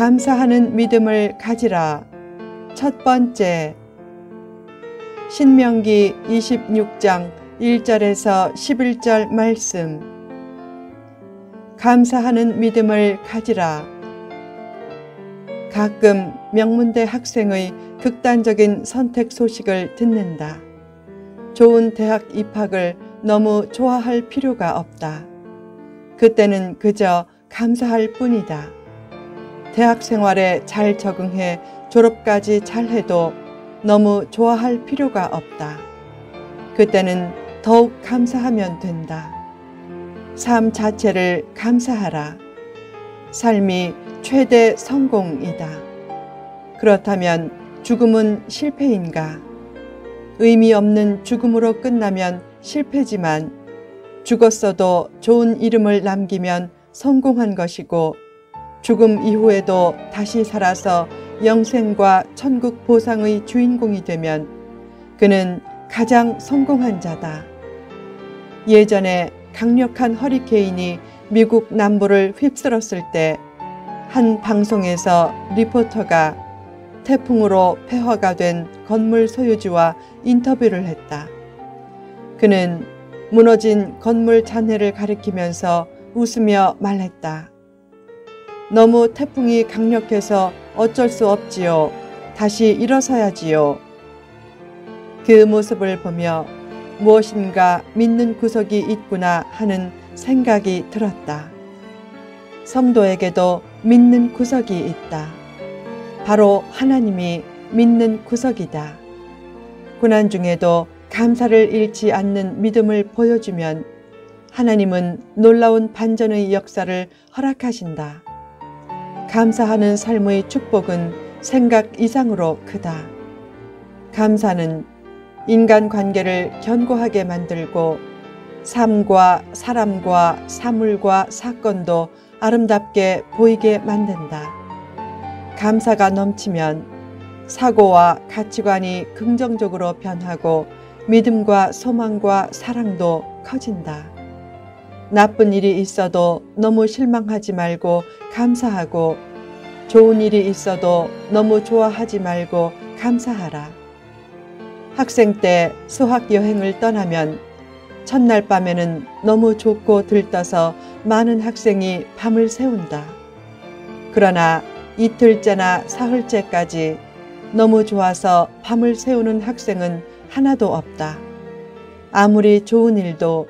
감사하는 믿음을 가지라. 첫 번째, 신명기 26장 1절에서 11절 말씀. 감사하는 믿음을 가지라. 가끔 명문대 학생의 극단적인 선택 소식을 듣는다. 좋은 대학 입학을 너무 좋아할 필요가 없다. 그때는 그저 감사할 뿐이다. 대학 생활에 잘 적응해 졸업까지 잘해도 너무 좋아할 필요가 없다. 그때는 더욱 감사하면 된다. 삶 자체를 감사하라. 삶이 최대 성공이다. 그렇다면 죽음은 실패인가? 의미 없는 죽음으로 끝나면 실패지만 죽었어도 좋은 이름을 남기면 성공한 것이고, 죽음 이후에도 다시 살아서 영생과 천국 보상의 주인공이 되면 그는 가장 성공한 자다. 예전에 강력한 허리케인이 미국 남부를 휩쓸었을 때 한 방송에서 리포터가 태풍으로 폐허가 된 건물 소유주와 인터뷰를 했다. 그는 무너진 건물 잔해를 가리키면서 웃으며 말했다. 너무 태풍이 강력해서 어쩔 수 없지요. 다시 일어서야지요. 그 모습을 보며 무엇인가 믿는 구석이 있구나 하는 생각이 들었다. 성도에게도 믿는 구석이 있다. 바로 하나님이 믿는 구석이다. 고난 중에도 감사를 잃지 않는 믿음을 보여주면 하나님은 놀라운 반전의 역사를 허락하신다. 감사하는 삶의 축복은 생각 이상으로 크다. 감사는 인간관계를 견고하게 만들고 삶과 사람과 사물과 사건도 아름답게 보이게 만든다. 감사가 넘치면 사고와 가치관이 긍정적으로 변하고 믿음과 소망과 사랑도 커진다. 나쁜 일이 있어도 너무 실망하지 말고 감사하고, 좋은 일이 있어도 너무 좋아하지 말고 감사하라. 학생 때 수학 여행을 떠나면 첫날 밤에는 너무 좋고 들떠서 많은 학생이 밤을 새운다. 그러나 이틀째나 사흘째까지 너무 좋아서 밤을 새우는 학생은 하나도 없다. 아무리 좋은 일도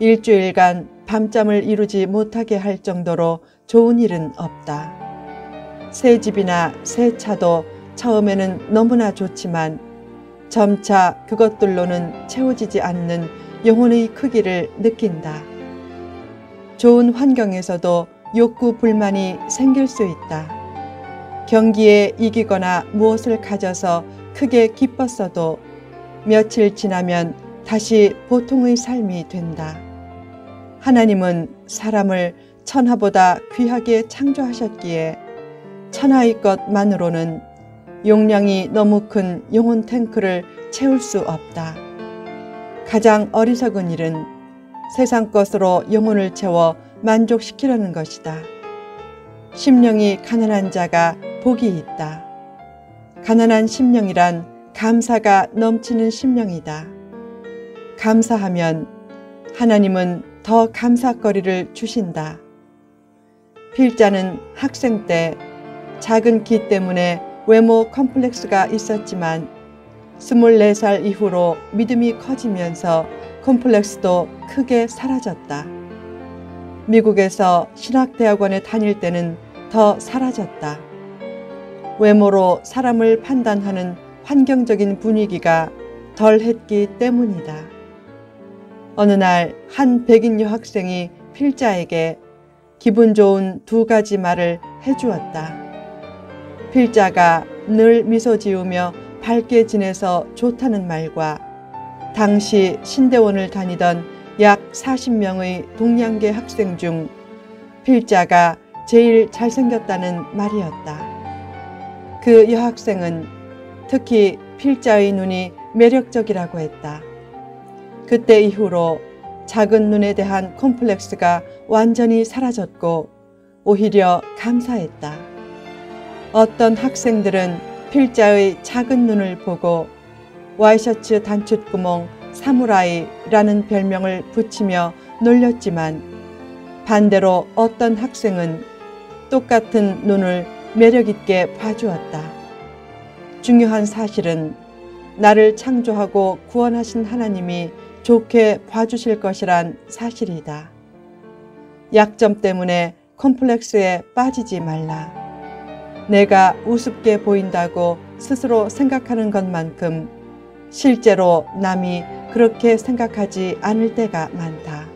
일주일간 밤잠을 이루지 못하게 할 정도로 좋은 일은 없다. 새 집이나 새 차도 처음에는 너무나 좋지만 점차 그것들로는 채워지지 않는 영혼의 크기를 느낀다. 좋은 환경에서도 욕구 불만이 생길 수 있다. 경기에 이기거나 무엇을 가져서 크게 기뻤어도 며칠 지나면 다시 보통의 삶이 된다. 하나님은 사람을 천하보다 귀하게 창조하셨기에 천하의 것만으로는 용량이 너무 큰 영혼 탱크를 채울 수 없다. 가장 어리석은 일은 세상 것으로 영혼을 채워 만족시키려는 것이다. 심령이 가난한 자가 복이 있다. 가난한 심령이란 감사가 넘치는 심령이다. 감사하면 하나님은 더 감사거리를 주신다. 필자는 학생 때 작은 키 때문에 외모 컴플렉스가 있었지만 24살 이후로 믿음이 커지면서 컴플렉스도 크게 사라졌다. 미국에서 신학대학원에 다닐 때는 더 사라졌다. 외모로 사람을 판단하는 환경적인 분위기가 덜했기 때문이다. 어느 날 한 백인 여학생이 필자에게 기분 좋은 2가지 말을 해주었다. 필자가 늘 미소 지으며 밝게 지내서 좋다는 말과 당시 신대원을 다니던 약 40명의 동양계 학생 중 필자가 제일 잘생겼다는 말이었다. 그 여학생은 특히 필자의 눈이 매력적이라고 했다. 그때 이후로 작은 눈에 대한 콤플렉스가 완전히 사라졌고 오히려 감사했다. 어떤 학생들은 필자의 작은 눈을 보고 와이셔츠 단추구멍 사무라이라는 별명을 붙이며 놀렸지만, 반대로 어떤 학생은 똑같은 눈을 매력있게 봐주었다. 중요한 사실은 나를 창조하고 구원하신 하나님이 좋게 봐주실 것이란 사실이다. 약점 때문에 콤플렉스에 빠지지 말라. 내가 우습게 보인다고 스스로 생각하는 것만큼 실제로 남이 그렇게 생각하지 않을 때가 많다.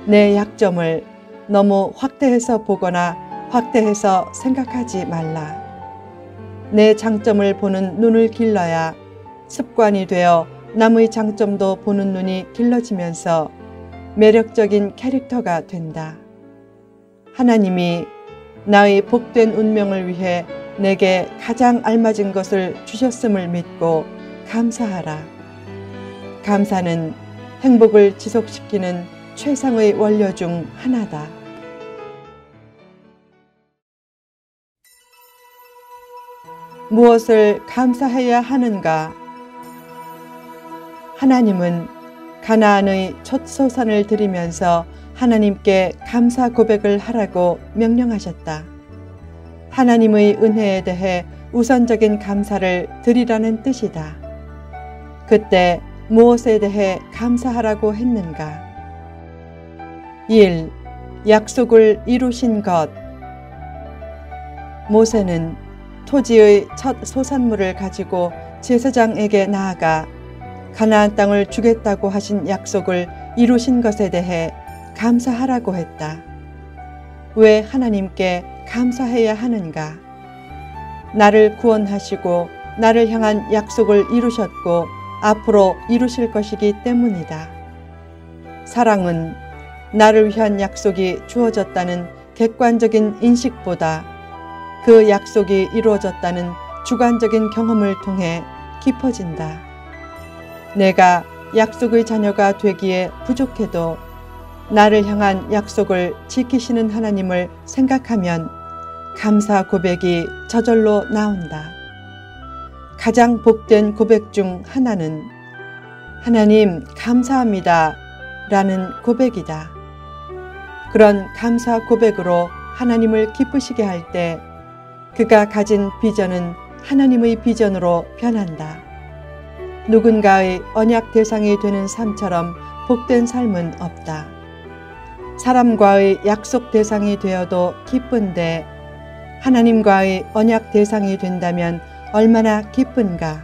내 약점을 너무 확대해서 보거나 확대해서 생각하지 말라. 내 장점을 보는 눈을 길러야 습관이 되어 남의 장점도 보는 눈이 길러지면서 매력적인 캐릭터가 된다. 하나님이 나의 복된 운명을 위해 내게 가장 알맞은 것을 주셨음을 믿고 감사하라. 감사는 행복을 지속시키는 최상의 원료 중 하나다. 무엇을 감사해야 하는가? 하나님은 가나안의 첫 소산을 드리면서 하나님께 감사 고백을 하라고 명령하셨다. 하나님의 은혜에 대해 우선적인 감사를 드리라는 뜻이다. 그때 무엇에 대해 감사하라고 했는가? 1. 약속을 이루신 것. 모세는 토지의 첫 소산물을 가지고 제사장에게 나아가 가나안 땅을 주겠다고 하신 약속을 이루신 것에 대해 감사하라고 했다. 왜 하나님께 감사해야 하는가? 나를 구원하시고 나를 향한 약속을 이루셨고 앞으로 이루실 것이기 때문이다. 사랑은 나를 위한 약속이 주어졌다는 객관적인 인식보다 그 약속이 이루어졌다는 주관적인 경험을 통해 깊어진다. 내가 약속의 자녀가 되기에 부족해도 나를 향한 약속을 지키시는 하나님을 생각하면 감사 고백이 저절로 나온다. 가장 복된 고백 중 하나는 하나님 감사합니다 라는 고백이다. 그런 감사 고백으로 하나님을 기쁘시게 할 때 그가 가진 비전은 하나님의 비전으로 변한다. 누군가의 언약 대상이 되는 삶처럼 복된 삶은 없다. 사람과의 약속 대상이 되어도 기쁜데 하나님과의 언약 대상이 된다면 얼마나 기쁜가.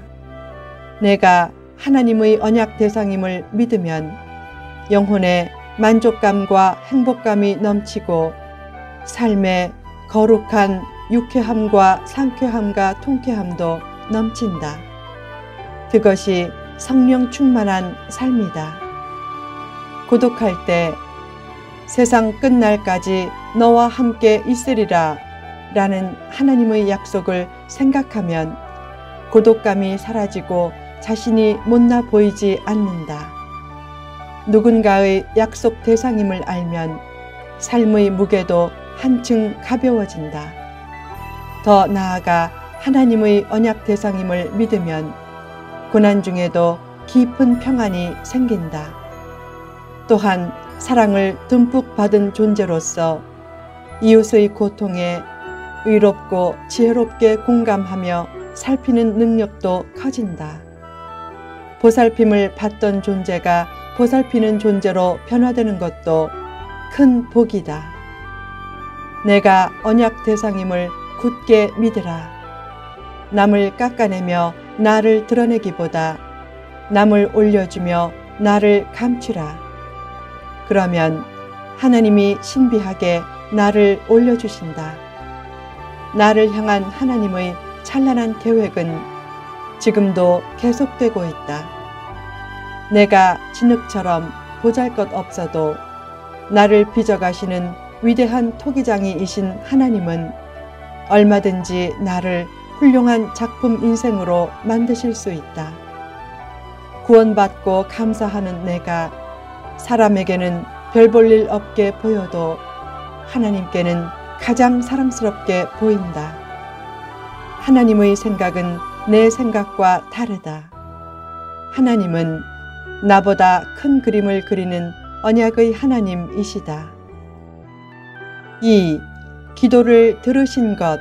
내가 하나님의 언약 대상임을 믿으면 영혼에 만족감과 행복감이 넘치고 삶에 거룩한 유쾌함과 상쾌함과 통쾌함도 넘친다. 그것이 성령 충만한 삶이다. 고독할 때 세상 끝날까지 너와 함께 있으리라 라는 하나님의 약속을 생각하면 고독감이 사라지고 자신이 못나 보이지 않는다. 누군가의 약속 대상임을 알면 삶의 무게도 한층 가벼워진다. 더 나아가 하나님의 언약 대상임을 믿으면 고난 중에도 깊은 평안이 생긴다. 또한 사랑을 듬뿍 받은 존재로서 이웃의 고통에 의롭고 지혜롭게 공감하며 살피는 능력도 커진다. 보살핌을 받던 존재가 보살피는 존재로 변화되는 것도 큰 복이다. 내가 언약 대상임을 굳게 믿으라. 남을 깎아내며 나를 드러내기보다 남을 올려주며 나를 감추라. 그러면 하나님이 신비하게 나를 올려주신다. 나를 향한 하나님의 찬란한 계획은 지금도 계속되고 있다. 내가 진흙처럼 보잘것없어도 나를 빚어가시는 위대한 토기장이이신 하나님은 얼마든지 나를 훌륭한 작품 인생으로 만드실 수 있다. 구원받고 감사하는 내가 사람에게는 별 볼 일 없게 보여도 하나님께는 가장 사랑스럽게 보인다. 하나님의 생각은 내 생각과 다르다. 하나님은 나보다 큰 그림을 그리는 언약의 하나님이시다. 2. 기도를 들으신 것.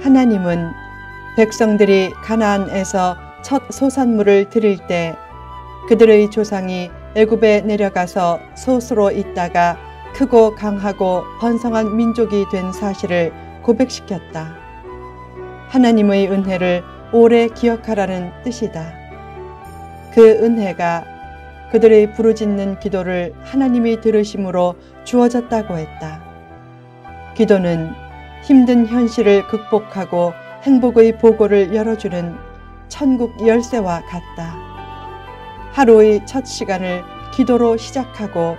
하나님은 백성들이 가나안에서 첫 소산물을 드릴 때 그들의 조상이 애굽에 내려가서 솥으로 있다가 크고 강하고 번성한 민족이 된 사실을 고백시켰다. 하나님의 은혜를 오래 기억하라는 뜻이다. 그 은혜가 그들의 부르짖는 기도를 하나님이 들으심으로 주어졌다고 했다. 기도는 힘든 현실을 극복하고 행복의 보고를 열어주는 천국 열쇠와 같다. 하루의 첫 시간을 기도로 시작하고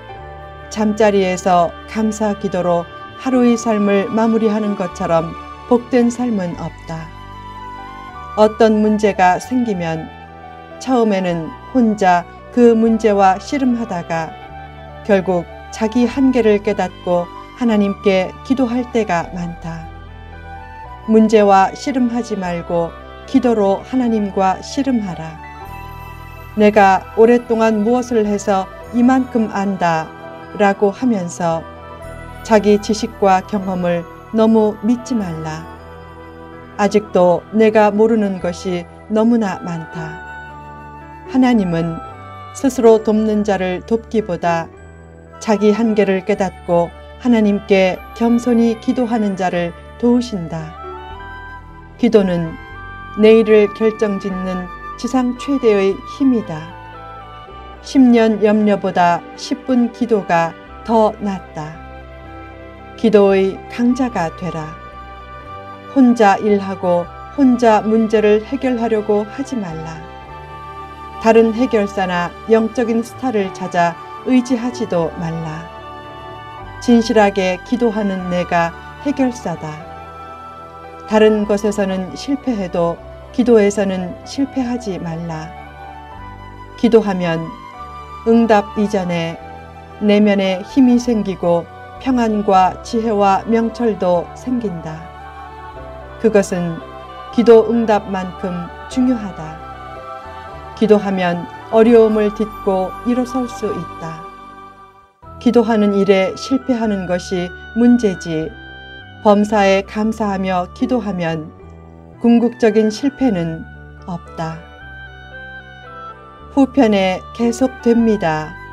잠자리에서 감사 기도로 하루의 삶을 마무리하는 것처럼 복된 삶은 없다. 어떤 문제가 생기면 처음에는 혼자 그 문제와 씨름하다가 결국 자기 한계를 깨닫고 하나님께 기도할 때가 많다. 문제와 씨름하지 말고 기도로 하나님과 씨름하라. 내가 오랫동안 무엇을 해서 이만큼 안다 라고 하면서 자기 지식과 경험을 너무 믿지 말라. 아직도 내가 모르는 것이 너무나 많다. 하나님은 스스로 돕는 자를 돕기보다 자기 한계를 깨닫고 하나님께 겸손히 기도하는 자를 도우신다. 기도는 내일을 결정짓는 지상 최대의 힘이다. 10년 염려보다 10분 기도가 더 낫다. 기도의 강자가 되라. 혼자 일하고 혼자 문제를 해결하려고 하지 말라. 다른 해결사나 영적인 스타를 찾아 의지하지도 말라. 진실하게 기도하는 내가 해결사다. 다른 것에서는 실패해도 기도에서는 실패하지 말라. 기도하면 응답 이전에 내면에 힘이 생기고 평안과 지혜와 명철도 생긴다. 그것은 기도 응답만큼 중요하다. 기도하면 어려움을 딛고 일어설 수 있다. 기도하는 일에 실패하는 것이 문제지 범사에 감사하며 기도하면 궁극적인 실패는 없다. 후편에 계속됩니다.